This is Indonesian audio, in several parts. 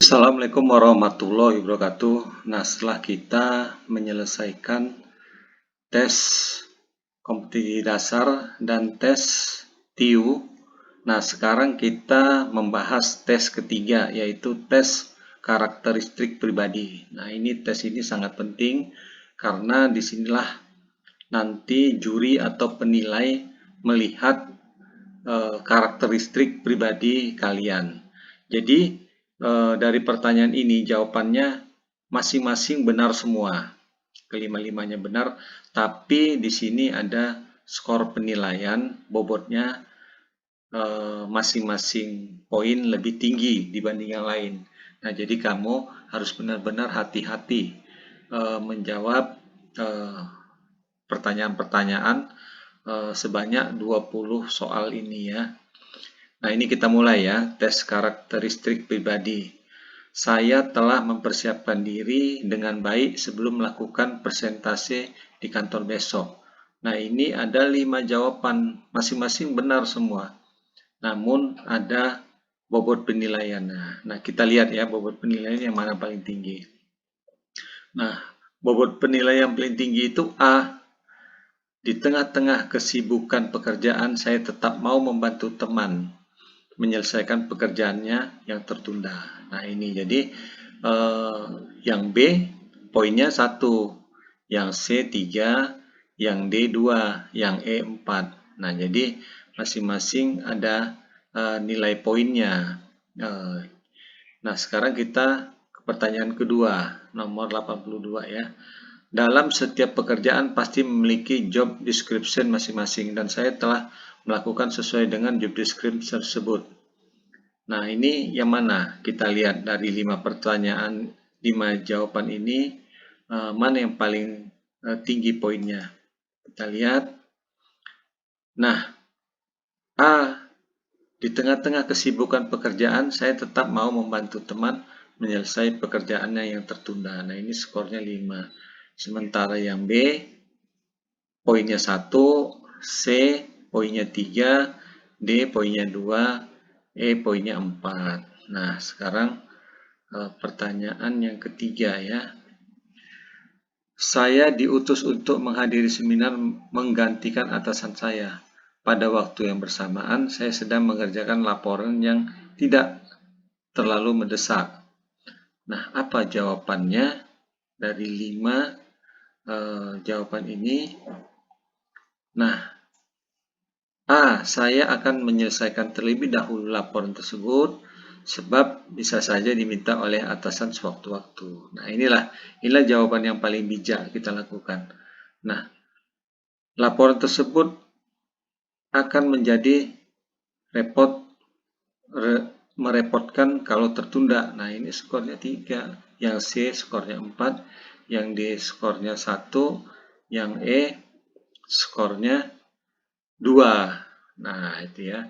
Assalamualaikum warahmatullahi wabarakatuh. Nah, setelah kita menyelesaikan tes kompetisi dasar dan tes TIU, nah sekarang kita membahas tes ketiga, yaitu tes karakteristik pribadi. Nah, tes ini sangat penting karena disinilah nanti juri atau penilai melihat karakteristik pribadi kalian. Jadi dari pertanyaan ini jawabannya masing-masing benar semua. Kelima-limanya benar, tapi di sini ada skor penilaian bobotnya masing-masing poin lebih tinggi dibanding yang lain. Nah, jadi kamu harus benar-benar hati-hati menjawab pertanyaan-pertanyaan sebanyak 20 soal ini ya. Nah, ini kita mulai ya, tes karakteristik pribadi. Saya telah mempersiapkan diri dengan baik sebelum melakukan presentasi di kantor besok. Nah, ini ada 5 jawaban, masing-masing benar semua. Namun, ada bobot penilaian. Nah, kita lihat ya, bobot penilaian yang mana paling tinggi. Nah, bobot penilaian yang paling tinggi itu A. Di tengah-tengah kesibukan pekerjaan, saya tetap mau membantu teman menyelesaikan pekerjaannya yang tertunda. Nah, ini jadi yang B poinnya 1, yang C 3, yang D 2, yang E 4. Nah, jadi masing-masing ada nilai poinnya. Nah, sekarang kita ke pertanyaan kedua, nomor 82 ya. Dalam setiap pekerjaan pasti memiliki job description masing-masing dan saya telah melakukan sesuai dengan job description tersebut. Nah, ini yang mana? Kita lihat dari 5 pertanyaan, 5 jawaban ini, mana yang paling tinggi poinnya. Kita lihat. Nah, A. Di tengah-tengah kesibukan pekerjaan, saya tetap mau membantu teman menyelesaikan pekerjaannya yang tertunda. Nah, ini skornya 5. Sementara yang B, poinnya 1, C poinnya 3, D poinnya 2, E poinnya 4. Nah, sekarang pertanyaan yang ketiga ya. Saya diutus untuk menghadiri seminar menggantikan atasan saya. Pada waktu yang bersamaan, saya sedang mengerjakan laporan yang tidak terlalu mendesak. Nah, apa jawabannya dari 5 jawaban ini? Nah, A. Saya akan menyelesaikan terlebih dahulu laporan tersebut sebab bisa saja diminta oleh atasan sewaktu-waktu. Nah, inilah jawaban yang paling bijak kita lakukan. Nah, laporan tersebut akan menjadi merepotkan kalau tertunda. Nah, ini skornya 3, yang C skornya 4, yang D skornya 1, yang E skornya 2. Nah, itu ya.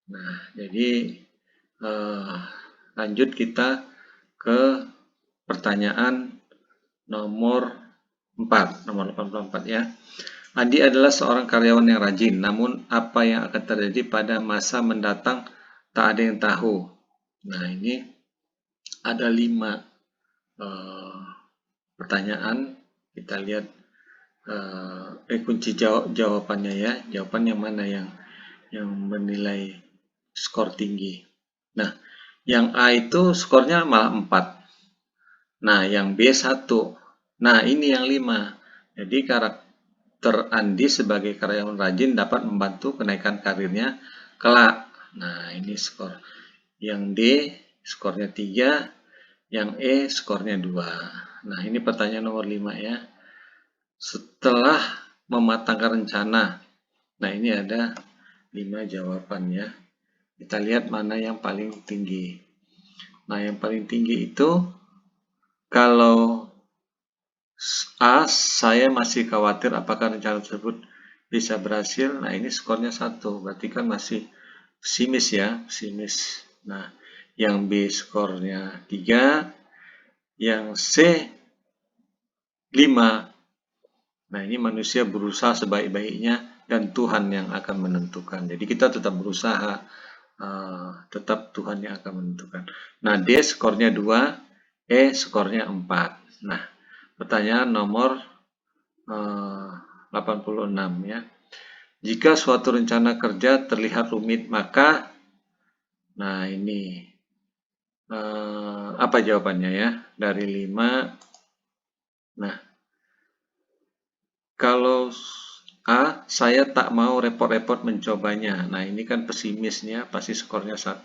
Nah, jadi lanjut kita ke pertanyaan nomor 4, nomor 84 ya. Adi adalah seorang karyawan yang rajin, namun apa yang akan terjadi pada masa mendatang tak ada yang tahu. Nah, ini ada 5 pertanyaan. Kita lihat kunci jawabannya ya. Jawaban yang mana yang menilai skor tinggi. Nah, yang A itu skornya malah 4. Nah, yang B 1. Nah, ini yang 5. Jadi karakter Andi sebagai karyawan rajin dapat membantu kenaikan karirnya kelak. Nah, ini skor. Yang D skornya 3, yang E skornya 2. Nah, ini pertanyaan nomor 5 ya. Setelah mematangkan rencana. Nah, ini ada 5 jawaban ya. Kita lihat mana yang paling tinggi. Nah, yang paling tinggi itu kalau A, saya masih khawatir apakah rencana tersebut bisa berhasil. Nah, ini skornya 1, berarti kan masih pesimis ya, pesimis. Nah, yang B skornya 3, yang C 5. Nah, ini manusia berusaha sebaik-baiknya dan Tuhan yang akan menentukan. Jadi kita tetap berusaha tetap Tuhan yang akan menentukan. Nah, D skornya 2, E skornya 4. Nah, pertanyaan nomor 86 ya. Jika suatu rencana kerja terlihat rumit, maka, nah ini, apa jawabannya ya? Dari 5, nah, kalau A, saya tak mau repot-repot mencobanya. Nah, ini kan pesimisnya, pasti skornya 1.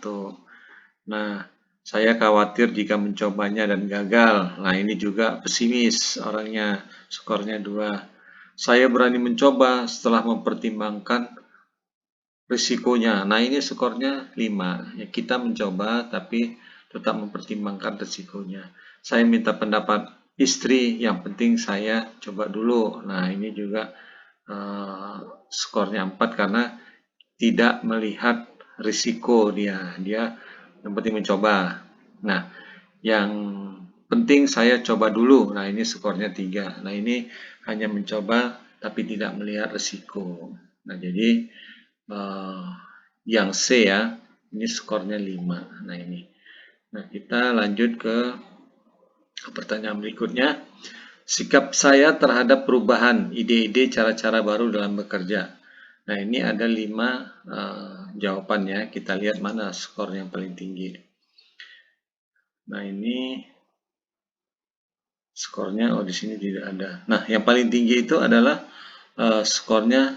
Nah, saya khawatir jika mencobanya dan gagal. Nah, ini juga pesimis orangnya, skornya 2. Saya berani mencoba setelah mempertimbangkan risikonya. Nah, ini skornya 5. Ya, kita mencoba tapi tetap mempertimbangkan risikonya. Saya minta pendapat istri, yang penting saya coba dulu. Nah, ini juga skornya 4 karena tidak melihat risiko dia yang penting mencoba. Nah, yang penting saya coba dulu. Nah, ini skornya 3. Nah, ini hanya mencoba tapi tidak melihat risiko. Nah, jadi yang C ya, ini skornya 5. Nah, ini. Nah, kita lanjut ke pertanyaan berikutnya. Sikap saya terhadap perubahan, ide-ide, cara-cara baru dalam bekerja. Nah, ini ada 5 jawabannya. Kita lihat mana skor yang paling tinggi. Nah, ini skornya, di sini tidak ada. Nah, yang paling tinggi itu adalah skornya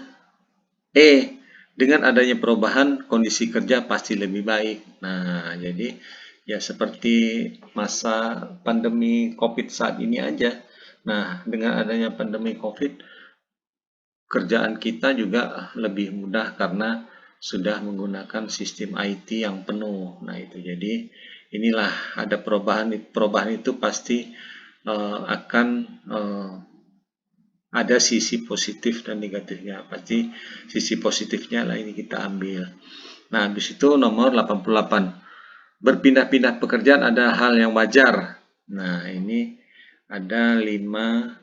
E. Dengan adanya perubahan, kondisi kerja pasti lebih baik. Nah, jadi ya seperti masa pandemi COVID saat ini aja. Nah, dengan adanya pandemi COVID, kerjaan kita juga lebih mudah karena sudah menggunakan sistem IT yang penuh. Nah, itu jadi inilah ada perubahan itu pasti akan ada sisi positif dan negatifnya. Pasti sisi positifnya lah ini kita ambil. Nah, habis itu nomor 88. Berpindah-pindah pekerjaan ada hal yang wajar. Nah, ini ada 5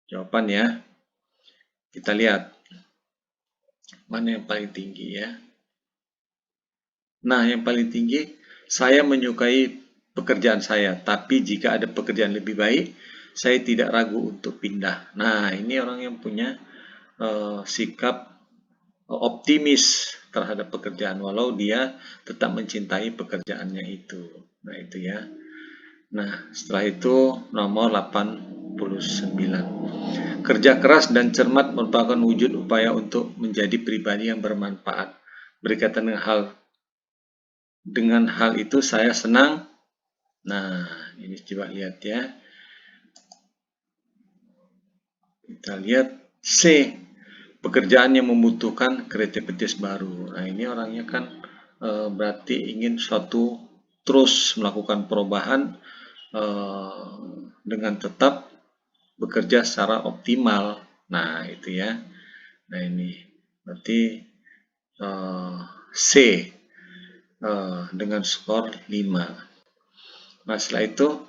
jawaban ya. Kita lihat mana yang paling tinggi ya. Nah, yang paling tinggi, saya menyukai pekerjaan saya, tapi jika ada pekerjaan lebih baik, saya tidak ragu untuk pindah. Nah, ini orang yang punya sikap optimis terhadap pekerjaan, walau dia tetap mencintai pekerjaannya itu. Nah, itu ya. Nah, setelah itu nomor 89. Kerja keras dan cermat merupakan wujud upaya untuk menjadi pribadi yang bermanfaat. Berkaitan dengan hal itu saya senang. Nah, ini coba lihat ya. Kita lihat C. Pekerjaan yang membutuhkan kreativitas baru. Nah, ini orangnya kan berarti ingin terus melakukan perubahan dengan tetap bekerja secara optimal. Nah, itu ya. Nah, ini berarti C dengan skor 5. Nah, setelah itu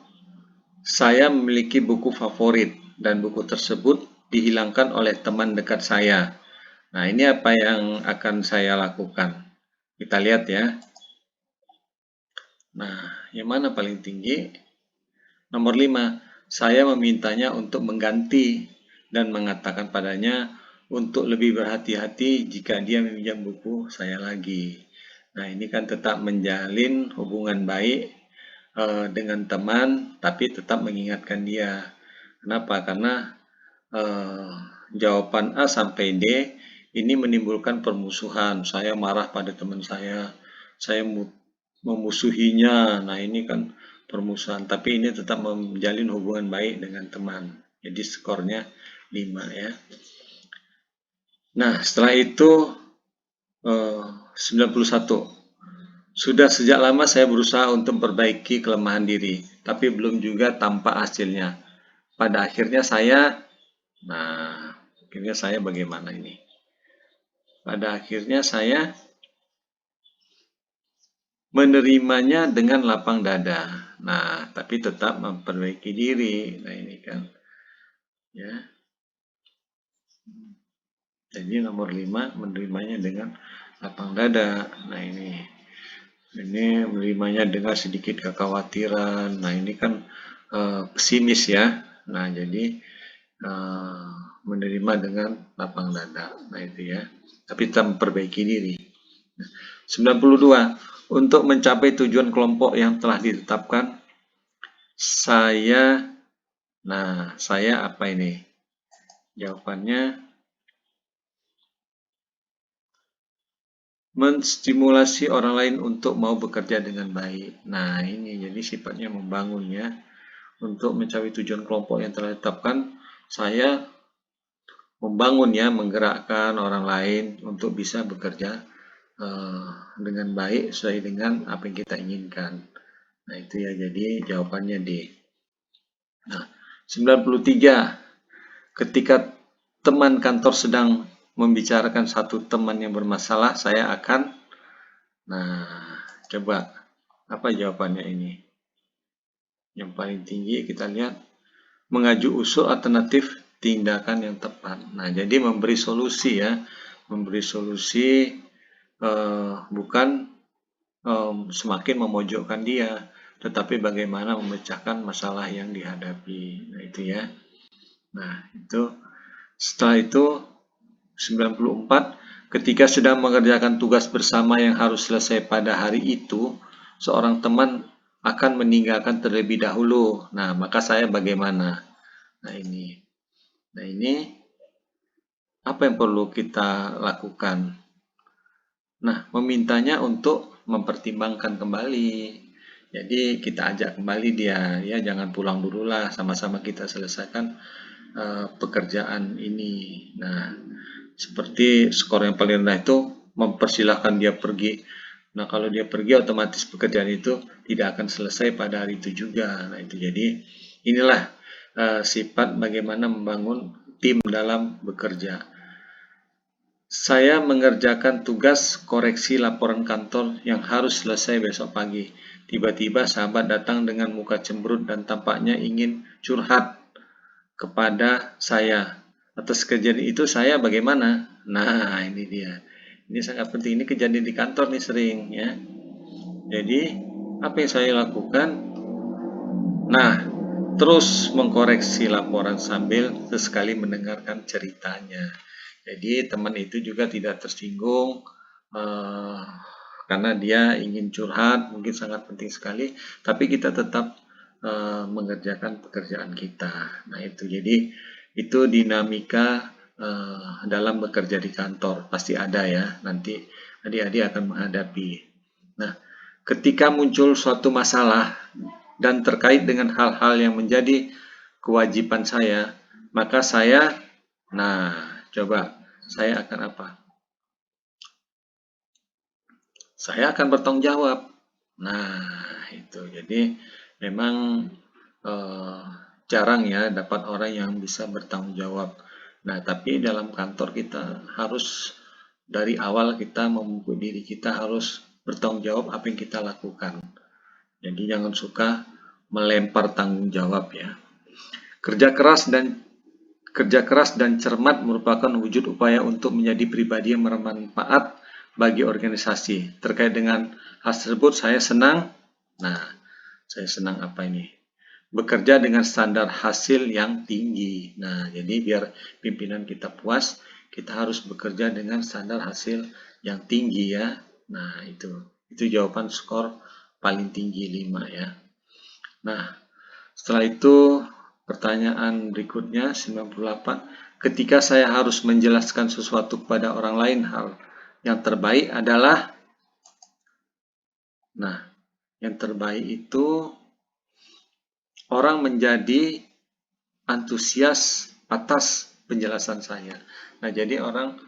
saya memiliki buku favorit dan buku tersebut dihilangkan oleh teman dekat saya. Nah, ini apa yang akan saya lakukan? Kita lihat ya. Nah, yang mana paling tinggi? Nomor 5, saya memintanya untuk mengganti dan mengatakan padanya untuk lebih berhati-hati jika dia meminjam buku saya lagi. Nah, ini kan tetap menjalin hubungan baik dengan teman, tapi tetap mengingatkan dia. Kenapa? Karena jawaban A sampai D ini menimbulkan permusuhan. Saya marah pada teman saya memusuhinya. Nah, ini kan permusuhan, tapi ini tetap menjalin hubungan baik dengan teman. Jadi skornya 5 ya. Nah, setelah itu 91. Sudah sejak lama saya berusaha untuk memperbaiki kelemahan diri, tapi belum juga tampak hasilnya. Pada akhirnya saya bagaimana ini? Pada akhirnya saya menerimanya dengan lapang dada. Nah, tapi tetap memperbaiki diri. Nah, ini kan ya. Jadi nomor 5 menerimanya dengan lapang dada. Nah ini menerimanya dengan sedikit kekhawatiran. Nah ini kan pesimis ya. Nah jadi menerima dengan lapang dada. Nah itu ya. Tapi kita memperbaiki diri. 92. Untuk mencapai tujuan kelompok yang telah ditetapkan, saya apa ini? Jawabannya menstimulasi orang lain untuk mau bekerja dengan baik. Nah ini jadi sifatnya membangun ya. Untuk mencapai tujuan kelompok yang telah ditetapkan, saya membangun ya, menggerakkan orang lain untuk bisa bekerja dengan baik sesuai dengan apa yang kita inginkan. Nah itu ya, jadi jawabannya D. Nah 93. Ketika teman kantor sedang membicarakan satu teman yang bermasalah, saya akan, coba apa jawabannya ini? Yang paling tinggi kita lihat, mengaju usul alternatif tindakan yang tepat. Nah, jadi memberi solusi ya, memberi solusi bukan semakin memojokkan dia, tetapi bagaimana memecahkan masalah yang dihadapi. Nah, itu ya. Nah, itu setelah itu 94, ketika sedang mengerjakan tugas bersama yang harus selesai pada hari itu, seorang teman akan meninggalkan terlebih dahulu. Nah, maka saya bagaimana? Nah, ini apa yang perlu kita lakukan? Nah, memintanya untuk mempertimbangkan kembali. Jadi kita ajak kembali dia, ya jangan pulang dulu lah, sama-sama kita selesaikan pekerjaan ini. Nah, seperti skor yang paling rendah itu mempersilahkan dia pergi. Nah, kalau dia pergi otomatis pekerjaan itu tidak akan selesai pada hari itu juga. Nah, itu jadi inilah sifat bagaimana membangun tim dalam bekerja. Saya mengerjakan tugas koreksi laporan kantor yang harus selesai besok pagi. Tiba-tiba sahabat datang dengan muka cemberut dan tampaknya ingin curhat kepada saya. Atas kejadian itu saya bagaimana? Nah, ini dia. Ini sangat penting. Ini kejadian di kantor nih sering ya. Jadi, apa yang saya lakukan? Nah, terus mengkoreksi laporan sambil sesekali mendengarkan ceritanya. Jadi teman itu juga tidak tersinggung karena dia ingin curhat, mungkin sangat penting sekali, tapi kita tetap mengerjakan pekerjaan kita. Nah itu, jadi itu dinamika dalam bekerja di kantor, pasti ada ya, nanti adik-adik akan menghadapi. Nah, ketika muncul suatu masalah dan terkait dengan hal-hal yang menjadi kewajiban saya, maka saya, coba saya akan apa? Saya akan bertanggung jawab. Nah, itu. Jadi memang jarang ya dapat orang yang bisa bertanggung jawab. Nah, tapi dalam kantor kita harus dari awal kita memupuk diri kita harus bertanggung jawab apa yang kita lakukan. Jadi jangan suka melempar tanggung jawab ya. Kerja keras dan cermat merupakan wujud upaya untuk menjadi pribadi yang bermanfaat bagi organisasi. Terkait dengan hal tersebut saya senang. Nah, saya senang apa ini? Bekerja dengan standar hasil yang tinggi. Nah, jadi biar pimpinan kita puas, kita harus bekerja dengan standar hasil yang tinggi ya. Nah, itu jawaban skor paling tinggi 5 ya. Nah, setelah itu pertanyaan berikutnya 98. Ketika saya harus menjelaskan sesuatu kepada orang lain, hal yang terbaik adalah, yang terbaik itu orang menjadi antusias atas penjelasan saya. Nah, jadi orang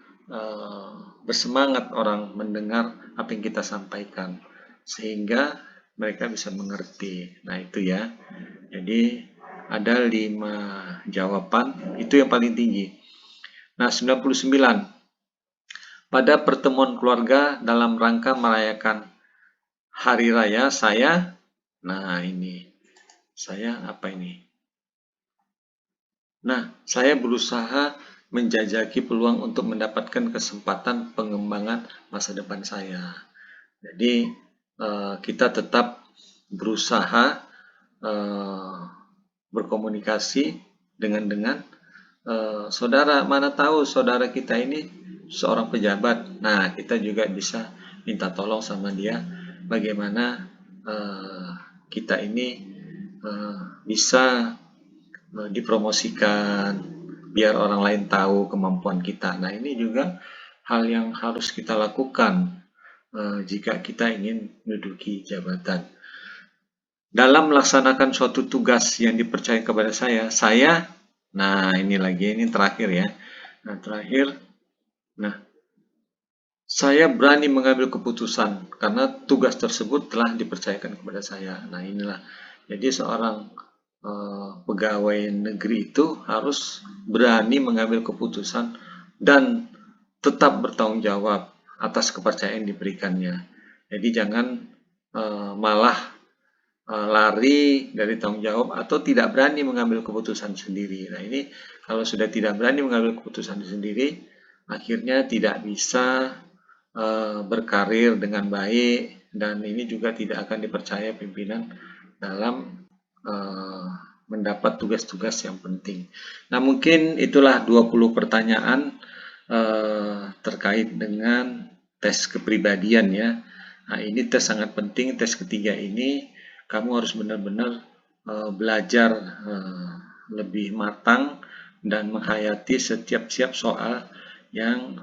bersemangat orang mendengar apa yang kita sampaikan sehingga mereka bisa mengerti. Nah, itu ya. Jadi ada 5 jawaban, itu yang paling tinggi. Nah, 99. Pada pertemuan keluarga dalam rangka merayakan hari raya saya, saya apa ini? Nah, saya berusaha menjajaki peluang untuk mendapatkan kesempatan pengembangan masa depan saya. Jadi kita tetap berusaha berkomunikasi dengan saudara. Mana tahu saudara kita ini seorang pejabat. Nah, kita juga bisa minta tolong sama dia bagaimana kita ini bisa dipromosikan biar orang lain tahu kemampuan kita. Nah, ini juga hal yang harus kita lakukan jika kita ingin menduduki jabatan. Dalam melaksanakan suatu tugas yang dipercaya kepada saya, nah ini lagi, ini terakhir ya. Nah, terakhir, saya berani mengambil keputusan karena tugas tersebut telah dipercayakan kepada saya. Nah, inilah. Jadi seorang pegawai negeri itu harus berani mengambil keputusan dan tetap bertanggung jawab atas kepercayaan yang diberikannya. Jadi jangan malah lari dari tanggung jawab atau tidak berani mengambil keputusan sendiri. Nah, ini kalau sudah tidak berani mengambil keputusan sendiri, akhirnya tidak bisa berkarir dengan baik, dan ini juga tidak akan dipercaya pimpinan dalam mendapat tugas-tugas yang penting. Nah, mungkin itulah 20 pertanyaan terkait dengan tes kepribadian ya. Nah, ini tes sangat penting, tes ketiga ini kamu harus benar-benar belajar lebih matang dan menghayati setiap soal yang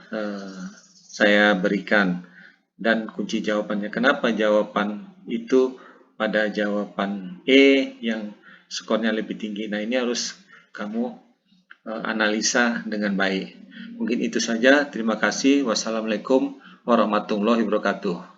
saya berikan. Dan kunci jawabannya, kenapa jawaban itu pada jawaban E yang skornya lebih tinggi. Nah, ini harus kamu analisa dengan baik. Mungkin itu saja. Terima kasih. Wassalamualaikum warahmatullahi wabarakatuh.